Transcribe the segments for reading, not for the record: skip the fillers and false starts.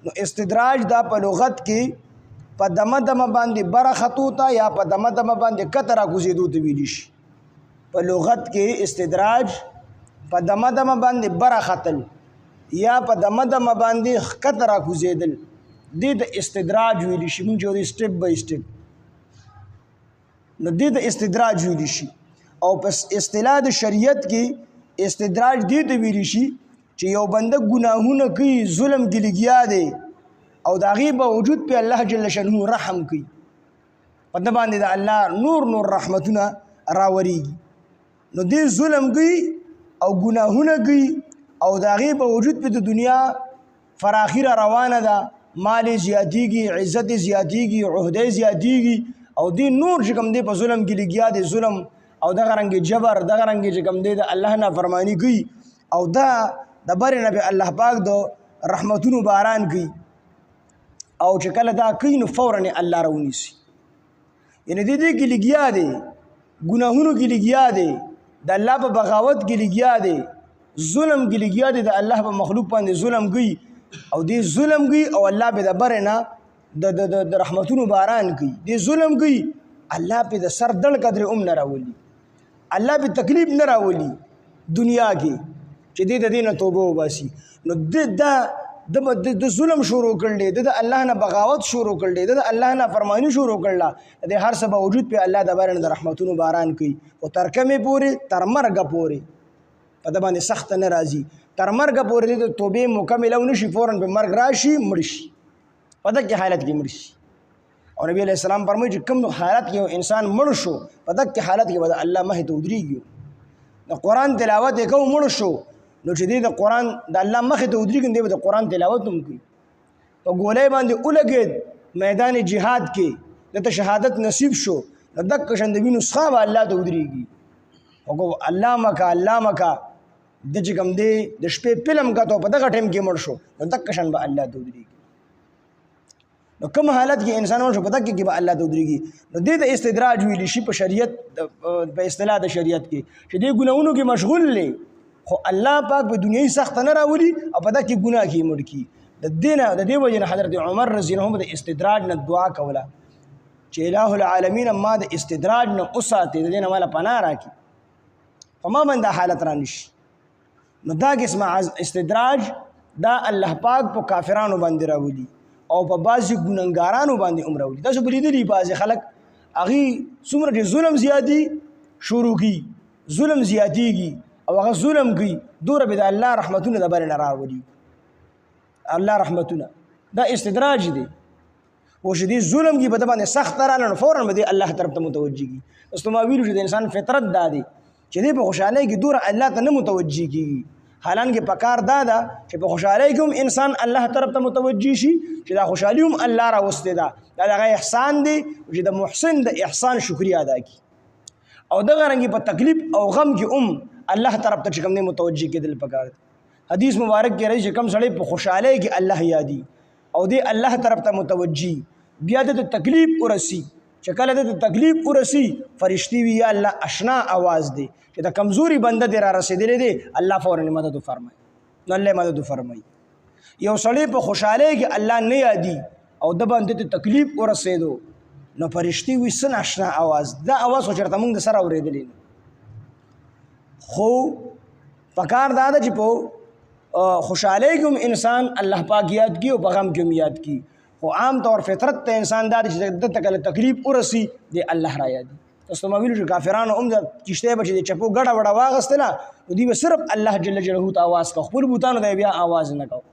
نو استدراج دا په لغت کې په دمه دمه باندې بره خطو ته یا په دمه دمه باندې کته راکوزېدو ته ویلی شي. په لغت کې استدراج په دمه دمه باندې بره ختل یا په دمه دمه باندې کته راکوزېدل دې د استدراج ویلی شي. موږ چې سټپ بای سټپ نو دې د استدراج ویلی شي. او په اصطلاح د شریعت کې استدراج دې ته ویلی شي چې یو بنده ګناهونه کوي، ظلم کې لګیا دی او د هغې باوجود په الله جل شانه رحم کوي، په ده باندې د الله نور رحمتونه راوریږي. نو دې ظلم کوي او ګناهونه کوي او د هغې باوجود په د دنیا فراخي را روانه ده، مال زیاتیږي، عزت زیاتیږي، عهده زیاتیږي او دې نور چې کوم دی په ظلم کې لګیا دی، ظلم او دغه رنګې جبر، دغه رنګې چې کوم دی د الله نافرماني کوي او دا د برې نه به الله پاک د رحمتونو باران کوي. او چې کله دا کوي نو فوراً الله راونیسي. یعنې دې کې لګیا دی، ګناهونو کې لګیا دی، د الله په بغاوت کې لګیا دی، ظلم کې لګیا دی، د الله په مخلوق باندې ظلم کوي او دې ظلم کوي او الله به د برې نه د رحمتونو باران کوي. دې ظلم کوي، الله په د سر دړ قدرې نه راولي، الله به تکلیف نه راولي دنیا کې چې دې د دې نه توبه وباسي. نو د ظلم شروع کړل، د الله نه بغاوت شروع کړل، د الله نه فرمانی شروع کړل، د هر څه باوجود په الله د بارن د رحمتونو باران کوي. او تر کومه پورې؟ تر مرګ پورې په د باندې سخت نه راځي، تر مرګ پورې د توبې مکمله ونشي، فوراً په مرګ راشي، مړ شي، په دغه حالت کې مړ شي. او نبی علیہ السلام فرمایي چې کوم حالت کې یو انسان مړ شو په دغه حالت کې به الله مخې ته ودرېږي. د قرآن تلاوت یې کوو، مړ شو، نو چې دې د قرآن د الله مخې ته ودرېږي دی به د قرآن تلاوت هم کوي. په ګولۍ باندې ولګېد میدان جهاد کې، دته شهادت نصیب شو، نو دغه شان د وینو څښا به الله ته ودرېږي. او الله مکه د چې کوم دی د شپې فلم کتو په دغه ټایم کې مړ شو، نو دغه شان به الله ته ودرېږي. نو کوم حالت کې انسان مړ شو په دغه کې به الله ته ودرېږي. نو دې د استدراج ویلی شي په شریعت، په اصطلاح د شریعت کې چې دې ګناهونو کې مشغول دی، خو الله پاک په دنیاي سخت نه راولي او په دغه کې ګناه کې مړ کړي. د دې وجې نه حضرت عمر رضی الله عنه د استدراج نه دعا کوله چې الٰه العالمین ما د استدراج نه وساتې، د دې نه ماله پناه راکړي، په ما باندې حالت را نشي. نو دا قسمه استدراج دا الله پاک په کافرانو باندې راولي او په بعضې ګنهګارانو باندې هم راولي. تاسو به لیدلي بعضې خلک هغې څومره چې ظلم زیاتي شروع کي، ظلم زیاتېږي او هغه ظلم کوي، دومره به د الله رحمتونه د برې نه راولي. الله رحمتونه دا استدراج دی. او چې دې ظلم کې په ده باندې سخت راغله نو فوراً به دې الله طرف ته متوجه کي. تاسو ما ویلو چې د انسان فطرت دا دی چې دې په خوشحالۍ کې دومره الله ته نه متوجه کېږي. حالانکه پکار دا ده چې په خوشحالۍ کې هم انسان الله طرف ته متوجه شي چې دا خوشحالي هم الله راوستې ده، دا د هغه احسان دی چې د محسن د احسان شکریا ادا کړي. او دغه رنګې په تکلیف او غم کې هم الله طرف ته چې کوم دی متوجه کېدل پکار دی. حدیث مبارک کې راځي چې کوم سړی په خوشحالۍ کې الله یادي او دی الله طرف ته متوجه، بیا د تکلیف ورسی چې کله د تکلیف ورسی فرشتي وي یا الله اشنا आवाज دی چې د کمزوري بنده دی را رسېدلی دی، الله فوراً مدد فرمایي. نو الله مدد فرمایي. یو سړی په خوشحالۍ کې الله نه یادي او د باندې ته تکلیف ورسېدو نو فرشتي وي څه ناشنا आवाज، دا आवाज خو چېرته موږ د سره اورېدلی نه. خو پکار دا ده چې په خوشحالۍ کې هم انسان الله پاک یاد کړي او په غم کې هم یاد کړي. خو عام طور فطرت ته انسان دا دی چې دته کله تکلیف ورسي دی الله را یادي. تاسو ما ویلو چې کافرانو هم د کشتۍ به چې د چپو ګډه وډه واغېستله نو دوی به صرف الله جل جلاله ته آواز کوه، خپلو بوتانو ته بیا آواز نه کوه.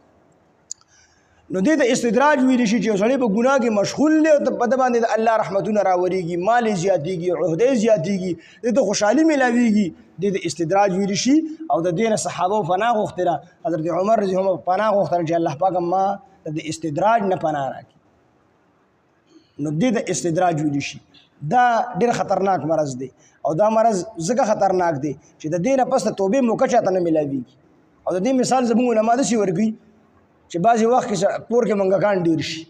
نو دې ته استدراج ویلی شي چې یو سړی په ګناه کې مشغول دی او په ده باندې د الله رحمتونه راورېږي، مال یې زیاتېږي، عهده یې زیاتېږي، دې ته خوشحالي میلاویږي، دې ته استدراج ویلی شي. او د دې نه صحابو پناه غوښتله، حضرت عمر رضی الله عنه پناه غوښتله چې الله پاک ما د استدراج نه پناه راکړي. نو دې ته استدراج ویلی شي. دا ډېر خطرناک مرض دی او دا مرض ځکه خطرناک دی چې د دې نه پس د توبې موقع چاته نه میلاویږي. او د دې مثال زموږ علما داسې ورکوي چې بعضې وخت کې کور کې منګکان ډېر شي،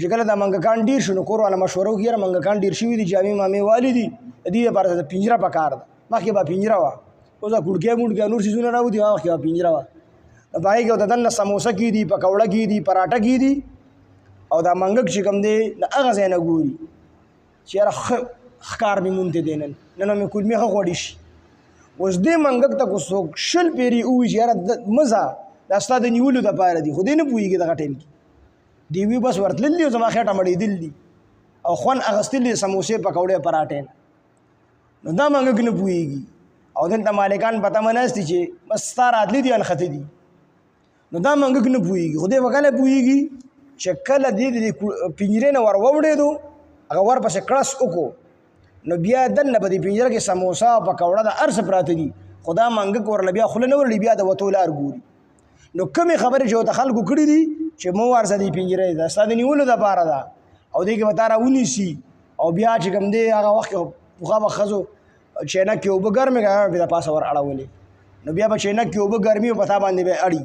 چې کله دا منګکان ډېر شي نو کور والا مشوره وکړي یاره منګکان ډېر شوي دي، جامې مامې والي دي، د دې لپاره د پنجره پکار ده. مخکې به پنجره وه، اوس دا کړکۍ مونډکۍ نور څیزونه راوځي، هغه وخت کې به پنجره وه. نو پای کې د دنه سموسه کې دي پکوړه کې دي پراټه کې دي او دا منګک چې کوم دی د هغه ځای نه ګوري چې یاره ښکار مې مونته دی نن مې کولمې ښه غوړي شي اوس دې منګک ته که څوک شل پیرې ووایي چې یاره مزه دا ستا د نیولو دپاره دي خو دې نه پوهېږي دغه ټایم کې دی وی بس ورتلل دي او زما خېټه مړېدل دي او خوند اخیستل دي سموسې پکوړې پراټې نو دا منګک نه پوهېږي او دلته مالکان پته مناستي چې بس ستا راتلي دي انخته دي نو دا منګک نه پوهېږي خو دې به کله پوهېږي چې کله دې د پنجرې نه ور ووړېدو هغه ورپسې کړس وکړو نو بیا دننه په دې پنجره کې سموسه پکوړه د هر څه پراته دي خو دا منګک ورله بیا خوله نه ورړي بیا د وتو لار ګوري نو کومې خبرې چې ورته خلکو کړي دي چې مه ورځه دې پنجرې ده ستا د نیولو دپاره ده او دې کې به تا راونیسي او بیا چې کوم دی هغه وخت کې پخوا به ښځو چینک کې اوبه ګرمې کړه د پاسه ور اړولې نو بیا به چینک کې اوبه ګرمي او په تا باندې به اړي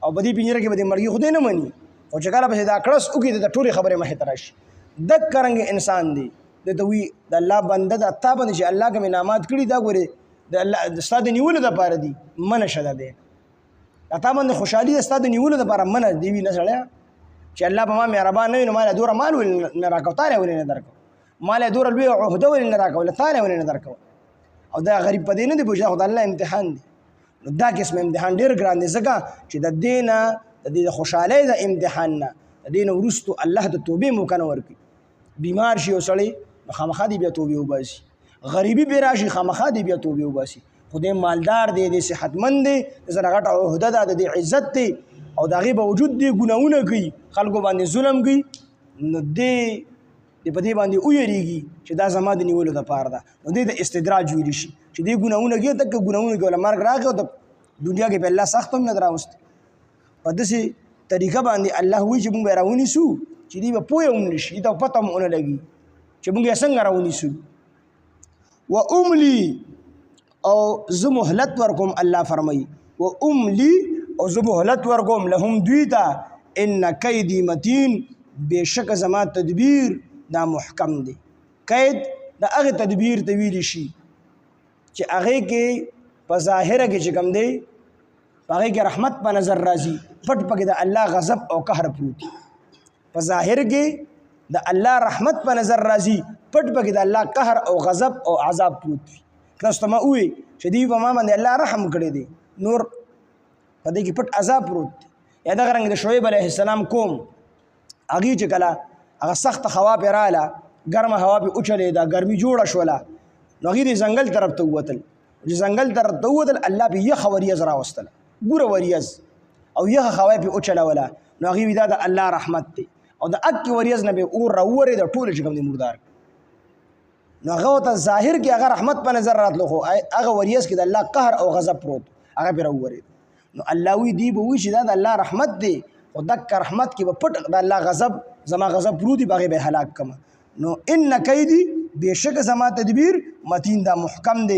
او په دې پنجره کې به دې مرګي خو دې نه مني خو چې کله پسې دا کړس وکړي د ټولې خبرې مخې ته راشي دک رنګ انسان دی د ته وي د الله بنده د تا باندې چې الله کوم انعامات کړي دا ګورې د الله ستا د نیولو دپاره دي منه شه ده دی تا باندې خوشحالي د ستا د نیولو دپاره منه دی وي نه سړی چې الله په ما مهربان نه وي نو ما له دوره مال ولې نه راکوه تا له ولې نه درکوه ما له دوره لویه عهده ولې نه راکوله تا له ولې نه درکوه او دا غریب په دې نه دی پوه خو د الله امتحان دی نو دا قسم امتحان ډېر ګران دی ځکه چې د دې نه د دې د خوشحالۍ د امتحان نه د دې نه وروستو الله د توبې موقع نه ورکوي بیمار شي یو سړی نو خامخا دی بیا توبې وباسي غریبي پرې راشي خامخا دی بیا توبې وباسي خو دې مالدار دی د صحتمند دی د سره غټه عهده ده د دې عزت دی او د هغې باوجود دی ګناهونه کوي خلکو باندې ظلم کوي نو دې په دې باندې ویریږي چې دا زما د نیولو دپاره ده نو دې د استدراج ویلی شي چې دې ګناهونه کوي تک ګناهونه کوي مرګ راغی او د دنیا کې په الله سخت هم نه راوستي په داسې طریقه باندې الله وایي چې موږ به راونیسو چې دوی به پوه هم نه شي ته پته هم ونه لګي چې موږ یې څنګه راونیسو و املی او زه مهلت ورکوم الله فرمایي و املی او زه مهلت ورکوم لهم دوی ته ان کیدی متین بېشکه زما تدبیر دا محکم دی قید د هغې تدبیر ته ویلی شي چې هغې کې په ظاهره کې چې کوم دی په هغې کې رحمت په نظر راځي پټ پکې د الله غضب او قهر پروت دي په ظاهر کې د الله رحمت په نظر راځي پټ پکې د الله قهر او غضب او عذاب پروت وي تاسو ته ما ووایي چې دوی په ما باندې الله رحم کړی دی نور په دې کې پټ عذاب پروت دی یا دغه رنګ د شعیب علیه السلام قوم هغې چې کله هغه سخته هوا پرې راغله ګرمه هوا پرې وچلېده ګرمي جوړه شوله نو هغې د ځنګل طرف ته ووتل چې ځنګل طرف ته ووتل الله پرې یخه وریځ راوستله ګوره وریځ او یخه هوا پرې وچلوله نو هغې وي دا د الله رحمت دی او د اکې وریځ نه به اور راوورېده ټوله چې کوم دی مردار نو هغه ورته ظاهر کې هغه رحمت په نظر راتلو خو هغه وریځ کې د الله قهر او غضب پروت هغه پرې راوورېد نو الله وی دی به وایي چې دا د الله رحمت دی خو دک رحمت کې به پټ د الله غضب زما غضب پروت دي هغې به هلاک کړم نو ان کیدي بېشکه زما تدبیر متین دا محکم دی